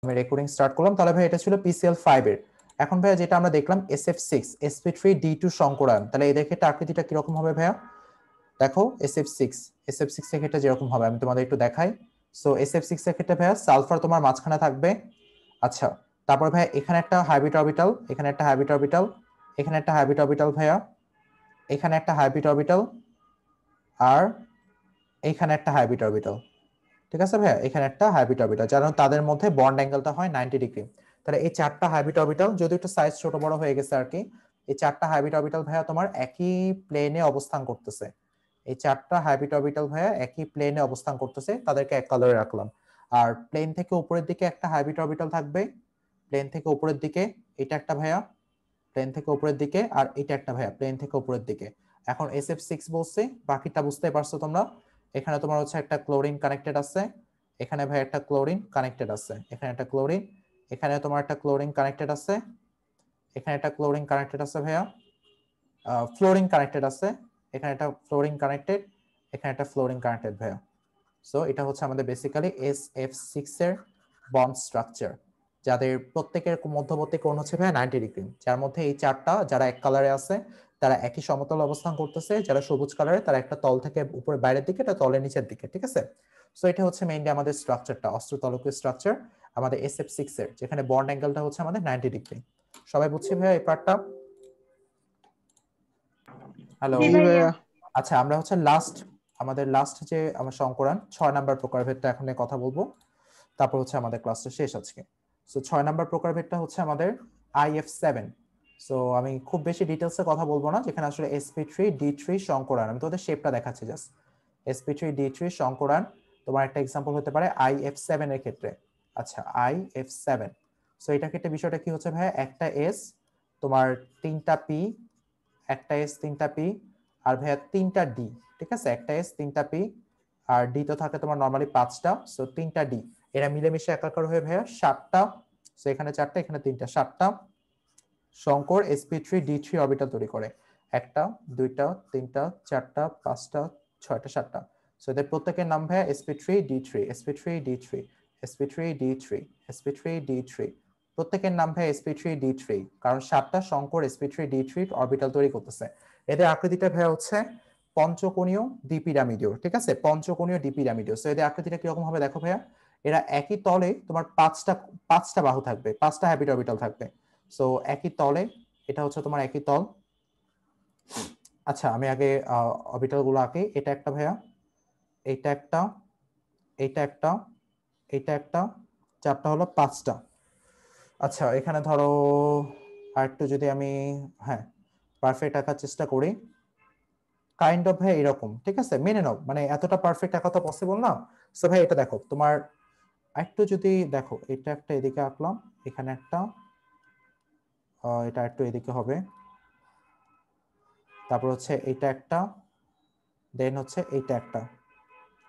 আমি recording start করলাম। তাহলে ভাই এটা ছিল PCl 5 এর। এখন ভাইয়া যেটা আমরা দেখলাম SF6 sp3d2 সংকরায়ন, তাহলে এই দেখে আকৃতিটা কিরকম হবে ভাইয়া? দেখো SF6 এর ক্ষেত্রে যেরকম হবে আমি তোমাদের একটু দেখাই। সো SF6 এর ক্ষেত্রে ভাইয়া সালফার তোমার মাঝখানে থাকবে। আচ্ছা, তারপর ভাইয়া এখানে একটা হাইব্রিড অরবিটাল, এখানে একটা হাইব্রিড অরবিটাল, এখানে একটা হাইব্রিড অরবিটাল ভাইয়া, এখানে একটা হাইব্রিড অরবিটাল, আর এখানে একটা হাইব্রিড অরবিটাল। ঠিক আছে ভাইয়া, এখানে একটা হাইব্রিড অরবিটাল, যার তাদের মধ্যে বন্ড অ্যাঙ্গেলটা হয় 90 ডিগ্রি। তাহলে এই চারটা হাইব্রিড অরবিটাল, যদি একটু সাইজ ছোট বড় হয়ে গেছে আর কি, এই চারটা হাইব্রিড অরবিটাল ভাইয়া তোমার একই প্লেনে অবস্থান করতেছে। এই চারটা হাইব্রিড অরবিটাল ভাইয়া একই প্লেনে অবস্থান করতেছে, তাদেরকে এক কালারে রাখলাম। আর প্লেন থেকে উপরের দিকে একটা হাইব্রিড অরবিটাল থাকবে, প্লেন থেকে উপরের দিকে এটা একটা ভাইয়া, প্লেন থেকে উপরের দিকে, আর এটা একটা ভাইয়া প্লেন থেকে উপরের দিকে। এখন SF6 বলছে, বাকিটা বুঝতে পারছো তোমরা। এখানে তোমার হচ্ছে একটা ক্লোরিন কানেক্টেড আছে, এখানে ভাই একটা ক্লোরিন কানেক্টেড আছে, এখানে একটা ক্লোরিন, এখানে তোমার একটা ক্লোরিন কানেক্টেড আছে, এখানে একটা ক্লোরিন কানেক্টেড আছে ভাইয়া, ফ্লোরিন কানেক্টেড আছে, এখানে একটা ফ্লোরিন কানেক্টেড, এখানে একটা ফ্লোরিন কানেক্টেড ভাইয়া। সো এটা হচ্ছে আমাদের বেসিক্যালি SF6 এর বন্ড স্ট্রাকচার, যাদের প্রত্যেকের মধ্যবর্তী কোণ হচ্ছে ভাইয়া 90 ডিগ্রি, যার মধ্যে এই চারটা যারা এক কালারে আছে তারা একই সমতল অবস্থান করতেছে, যারা সবুজ কালারে তারা একটা তল থেকে উপরে বাইরের দিকে, এটা তলের নিচের দিকে। ঠিক আছে, সো এটা হচ্ছে মেইনলি আমাদের স্ট্রাকচারটা, অস্ত্রতলকীয় স্ট্রাকচার আমাদের SF6 এর, যেখানে বন্ড অ্যাঙ্গেলটা হচ্ছে আমাদের 90 ডিগ্রি। সবাই বুঝছি ভাইয়া এই পার্টটা? হ্যালো। আচ্ছা, আমরা হচ্ছে আমাদের লাস্ট যে আমার সংকরণ 6 নাম্বার প্রকারভেদটা এখন নিয়ে কথা বলবো, তারপর হচ্ছে আমাদের ক্লাসটা শেষ আজকে। সো 6 নাম্বার প্রকারভেদটা হচ্ছে আমাদের IF7। সো আমি খুব বেশি ডিটেলসে কথা বলবো না, যেখানে আসলে sp3d3 সংকরণ, আমি তোদের শেপটা দেখাচ্ছি জাস্ট। sp3d3 সংকরণ তোমার একটা এক্সাম্পল হতে পারে IF7 এর ক্ষেত্রে। আচ্ছা, IF7, সো এটা ক্ষেত্রে বিষয়টা কি হচ্ছে ভাই, একটা S তোমার 3টা P, একটা S 3টা P, আর ভাইয়া 3টা D। ঠিক আছে, একটা S 3টা P, আর D তো থাকে তোমার নরমালি 5টা, সো 3টা D, এরা মিলেমিশে একাকার হয়ে ভাইয়া 7টা, সো এখানে 4টা এখানে 3টা, 7টা সংকর sp3d3 অরবিটাল তৈরি করে। একটা, দুইটা, তিনটা, চারটা, পাঁচটা, ছয়টা, 7টা। সো এদের প্রত্যেকের নাম ভাইয়া sp3d3, sp3d3, sp3d3, sp3d3, প্রত্যেকের নাম ভাই sp3d3, কারণ 7টা সংকর sp3d3 অরবিটাল তৈরি করতেছে। এদের আকৃতিটা ভাইয়া হচ্ছে পঞ্চকোণীয় দ্বিপিরামিডীয়। ঠিক আছে, পঞ্চকোণীয় দ্বিপিরামিডীয়। সো এদের আকৃতিটা কিরকম হবে দেখো ভাইয়া, এরা একই তলে তোমার পাঁচটা বাহু থাকবে, 5টা হ্যাবিট অরবিটাল থাকবে। সো একই তলে, এটা হচ্ছে তোমার একই তল। আচ্ছা, আমি আগে অরবিটাল গুলো আঁকি। এটা একটা ভাইয়া, এইটা একটা, এইটা একটা, এইটা একটা, চারটা হলো 5টা। আচ্ছা, এখানে ধরো আর একটু যদি আমি, হ্যাঁ, পারফেক্ট আঁকার চেষ্টা করি, কাইন্ড অফ ভাই এরকম। ঠিক আছে, মেনে নাও, মানে এতটা পারফেক্ট আঁকা তো পসিবল না। সো ভাই এটা দেখো তোমার একটু যদি দেখো, এটা একটা এদিকে আঁকলাম, এখানে একটা, এটা একটু এদিকে হবে, তারপর হচ্ছে এইটা একটা, দেন হচ্ছে এইটা একটা।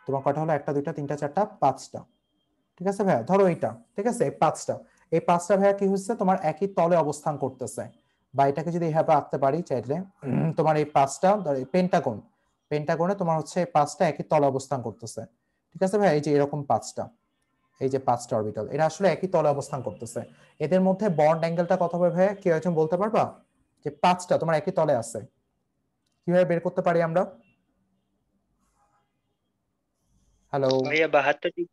তোমার কটা হলো, একটা, দুইটা, তিনটা, চারটা, 5টা। ঠিক আছে ভাইয়া, ধরো এইটা। ঠিক আছে, এই 5টা, এই 5টা ভাইয়া কি হচ্ছে তোমার একই তলে অবস্থান করতেছে, বা এটাকে যদি এইভাবে আঁকতে পারি চাইলে, তোমার এই 5টা পেন্টাগন, পেন্টাগনে তোমার হচ্ছে 5টা একই তলে অবস্থান করতেছে। ঠিক আছে ভাইয়া, এই যে এরকম 5টা, এই যে 5টা অরবিটাল, এরা আসলে একই তলে অবস্থান করতেছে। এদের মধ্যে বন্ড অ্যাঙ্গেলটা কত হবে ভাইয়া, কেউ একজন বলতে পারবা? যে 5টা তোমার একই তলে আছে, কিভাবে বের করতে পারি আমরা? হ্যালো ভাইয়া 72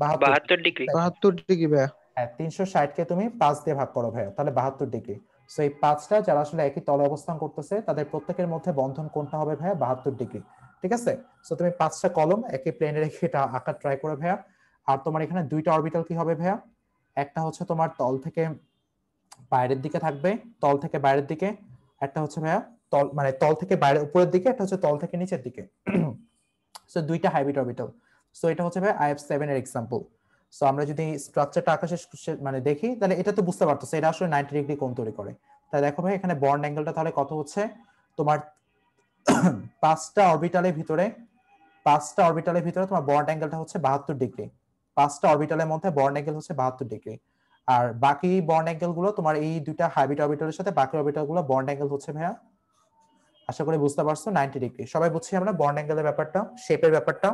72 72 ডিগ্রি। 72 ডিগ্রি ভাইয়া। হ্যাঁ, 360 কে তুমি 5 দিয়ে ভাগ করো ভাইয়া, তাহলে 72 ডিগ্রি। সো এই 5টা যারা আসলে একই তলে অবস্থান করতেছে, তাদের প্রত্যেকের মধ্যে বন্ধন কোণটা হবে ভাইয়া 72 ডিগ্রি। ঠিক আছে, সো তুমি 5টা কলম একই প্লেনে রেখে এটা আঁকার ট্রাই করে ভাইয়া। আর তোমার এখানে দুইটা অরবিটাল কি হবে ভাইয়া, একটা হচ্ছে তোমার তল থেকে বাইরের দিকে থাকবে, তল থেকে বাইরের দিকে, একটা হচ্ছে ভাইয়া তল মানে তল থেকে বাইরে উপরের দিকে, একটা হচ্ছে তল থেকে নিচের দিকে। সো দুইটা হাইব্রিড অরবিটাল। সো এটা হচ্ছে ভাই IF7 এর এক্সাম্পল। সো আমরা যদি স্ট্রাকচারটা আকাশে মানে দেখি, তাহলে এটা তো বুঝতে পারতেছে এটা আসলে 90 ডিগ্রি কোণ তৈরি করে। তাই দেখো ভাই, এখানে বন্ড অ্যাঙ্গেলটা তাহলে কত হচ্ছে তোমার, 5টা অরবিটালের ভিতরে, 5টা অরবিটালের ভিতরে তোমার বন্ড অ্যাঙ্গেলটা হচ্ছে 72 ডিগ্রি। 5টা অরবিটালের মধ্যে বন্ড অ্যাঙ্গেল হচ্ছে 72 ডিগ্রি। আর বাকি বন্ড অ্যাঙ্গেল গুলো তোমার এই দুইটা হাইব্রিড অরবিটালের সাথে বাকি অরবিটাল গুলো বন্ড অ্যাঙ্গেল হচ্ছে ভাইয়া, আশা করি বুঝতে পারছো, 90 ডিগ্রি। সবাই বুঝছি আমরা বন্ড অ্যাঙ্গেলের ব্যাপারটা, শেপের ব্যাপারটা?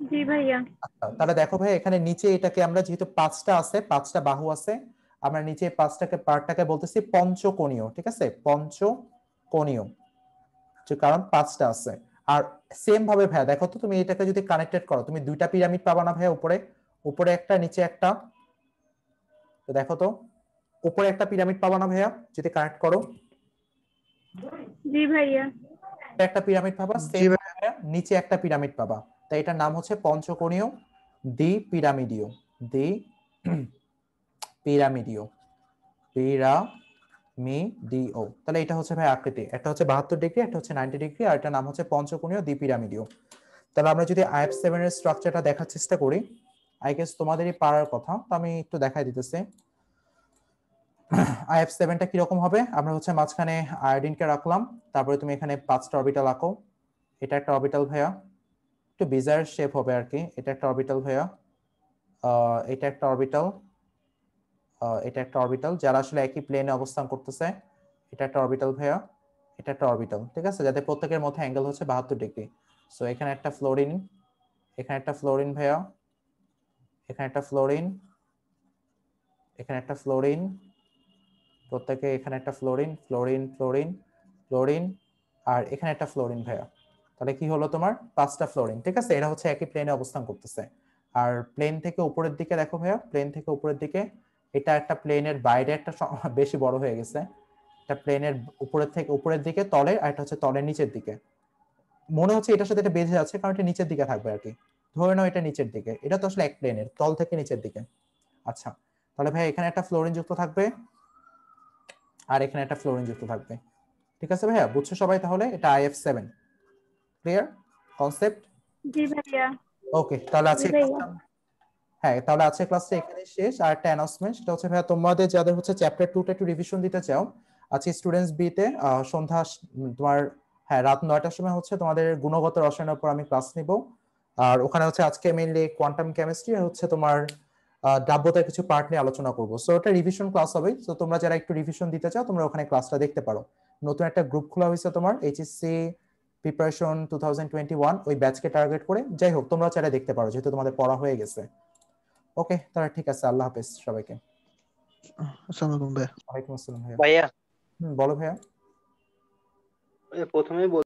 জি ভাইয়া। আচ্ছা, তাহলে দেখো ভাই এখানে নিচে এটাকে আমরা যেহেতু পাঁচটা আছে, পাঁচটা বাহু আছে, আমরা নিচে পাঁচটাকে পার্টটাকে বলতেছি পঞ্চকোণীয়, ঠিক আছে, পঞ্চকোণীয়, কারণ পাঁচটা আছে। আর সেম ভাবে ভাইয়া দেখো তো, তুমি এটাকে যদি কানেক্টেড করো, তুমি দুইটা পিরামিড পাবা না ভাইয়া? উপরে উপরে একটা নিচে একটা, তো দেখো তো উপরে একটা পিরামিড পাবা না ভাইয়া যদি কানেক্ট করো? জি ভাইয়া। একটা পিরামিড পাবা, জি সেম ভাই। ভাবে নিচে একটা পিরামিড পাবা। তাই এটার নাম হচ্ছে পঞ্চকোণীয় দ্বি পিরামিডীয়, দ্বি পিরামিডীয়, পিরামিডিও। তাহলে এটা হচ্ছে ভাই আকৃতি, একটা হচ্ছে 72 ডিগ্রি, একটা হচ্ছে 90 ডিগ্রি, আর এটার নাম হচ্ছে পঞ্চকোণীয় দ্বি পিরামিডীয়। তাহলে আমরা যদি IF7 এর স্ট্রাকচারটা দেখার চেষ্টা করি, আই গেস তোমাদেরই পারার কথা, তো আমি একটু দেখাই দিতেছি। IF7টা কিরকম হবে? আমরা হচ্ছে মাঝখানে আয়োডিনকে রাখলাম, তারপরে তুমি এখানে 5টা অরবিটাল আঁকো। এটা একটা অরবিটাল ভাইয়া, একটু বিজার শেপ হবে আর কি। এটা একটা অরবিটাল ভাইয়া, এটা একটা অরবিটাল, এটা একটা অরবিটাল, যারা আসলে একই প্লেনে অবস্থান করতেছে। এটা একটা অরবিটাল ভাইয়া, এটা একটা অরবিটাল, ঠিক আছে, যাদের প্রত্যেকের মধ্যে অ্যাঙ্গেল হচ্ছে 72 ডিগ্রি। সো এখানে একটা ফ্লোরিন, এখানে একটা ফ্লোরিন ভাইয়া, এখানে একটা ফ্লোরিন, এখানে একটা ফ্লোরিন, প্রত্যেকে এখানে একটা ফ্লোরিন, ফ্লোরিন, ফ্লোরিন, ফ্লোরিন, আর এখানে একটা ফ্লোরিন ভাইয়া। তাহলে কি হলো তোমার? 5টা ফ্লোরিন, ঠিক আছে। এরা হচ্ছে একই প্লেনে অবস্থান করতেছে। আর প্লেন থেকে উপরের দিকে দেখো ভাইয়া, প্লেন থেকে উপরের দিকে, এটা একটা প্লেনের বাইরে একটা বেশি বড় হয়ে গেছে। এটা প্লেনের উপরের থেকে উপরের দিকে তলে, আর এটা হচ্ছে তলের নিচের দিকে। মনে হচ্ছে এটার সাথে এটা বেঁধে আছে, কারণ এটা নিচের দিকে থাকবে আর কি। ধরে নাও এটা নিচের দিকে, এটা তো আসলে এক প্লেনের তল থেকে নিচের দিকে। আচ্ছা, তাহলে ভাই এখানে একটা ফ্লোরিন যুক্ত থাকবে, আর এখানে একটা ফ্লোরিন যুক্ত থাকবে, ঠিক আছে ভাইয়া? বুঝছো সবাই? তাহলে এটা IF7, ক্লিয়ার কনসেপ্ট? জি ভাইয়া। ওকে, তাহলে জি আছে ভাইয়া। ক্লাসটা, হ্যাঁ তাহলে আছে ক্লাসটা এখানে শেষ। আর একটা অ্যানাউন্সমেন্ট, সেটা হচ্ছে ভাইয়া তোমাদের যাদের হচ্ছে চ্যাপ্টার 2টা একটু রিভিশন দিতে চাও, আজকে স্টুডেন্টস বি তে সন্ধ্যা তোমার, হ্যাঁ রাত 9টার সময় হচ্ছে তোমাদের গুণগত রসায়নের উপর আমি ক্লাস নিব। আর ওখানে হচ্ছে আজকে মেইনলি কোয়ান্টাম কেমিস্ট্রি আর হচ্ছে তোমার দ্রাব্যতার কিছু পার্ট নিয়ে আলোচনা করবো। সো ওটা রিভিশন ক্লাস হবে। তো তোমরা যারা একটু রিভিশন দিতে চাও, তোমরা ওখানে ক্লাসটা দেখতে পারো। নতুন একটা গ্রুপ খোলা হয়েছে তোমার, HSC প্রিপারেশন 2021, ওই ব্যাচকে টার্গেট করে। যাই হোক, তোমরা চাইলে দেখতে পারো, যেহেতু তোমাদের পড়া হয়ে গেছে। ওকে, তাহলে ঠিক আছে, আল্লাহ হাফেজ সবাইকে। আসসালামু আলাইকুম ভাই। ওয়ালাইকুম আসসালাম ভাইয়া। ভাইয়া বলো ভাইয়া। প্রথমেই